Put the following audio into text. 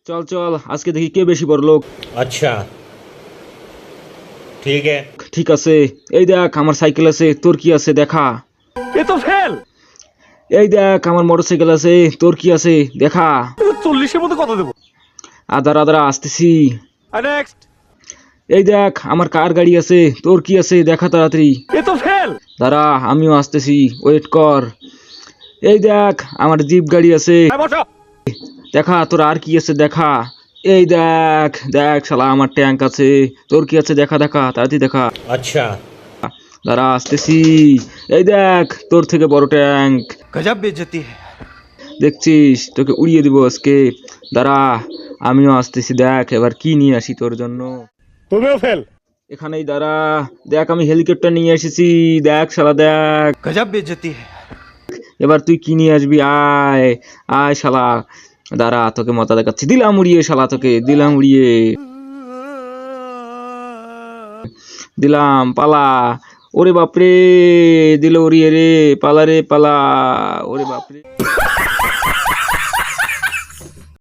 চল চল আজকে দেখি কে বেশি বড় লোক। अच्छा ठीक है। ঠিক আছে, এই দেখ আমার সাইকেল আছে, তোর কি আছে দেখা। এ তো ফেল। এই দেখ আমার মোটরসাইকেল আছে, তোর কি আছে দেখা। 40-এর মধ্যে কত দেবো? আদার আদার আসতেছি। নেক্সট। এই দেখ আমার কার গাড়ি আছে, তোর কি আছে দেখা তাড়াতাড়ি। এ তো ফেল। দাঁড়া আমিও আসতেছি, ওয়েট কর। এই দেখ আমার জিপ গাড়ি আছে, বসো। দেখা তোর আর কি আছে দেখা। এই দেখ দেখ শালা আমার ট্যাঙ্ক আছে, তোর কি আছে দেখা দেখা তাড়াতাড়ি দেখা। अच्छा দাঁড়া আসতেছি। এই দেখ তোর থেকে বড় ট্যাঙ্ক, গজব বেইজ্জতি है। দেখছিস তোকে উড়িয়ে দিব আজকে। দাঁড়া আমিও আসতেছি, দেখ এবার কি নিয়ে আসি তোর জন্য। তুমিও ফেল। এখানেই দাঁড়া, দেখ আমি হেলিকপ্টার নিয়ে এসেছি, দেখ শালা দেখ। গজব বেইজ্জতি है। এবার তুই কি নিয়ে আসবি, আয় আয় শালা। দাঁড়া তোকে মজা দেখাচ্ছি, দিলাম উড়িয়ে শালা, তোকে দিলাম উড়িয়ে, দিলাম পালা। ওরে বাপরে দিল উড়িয়ে রে, পালা রে পালা, ওরে বাপরে।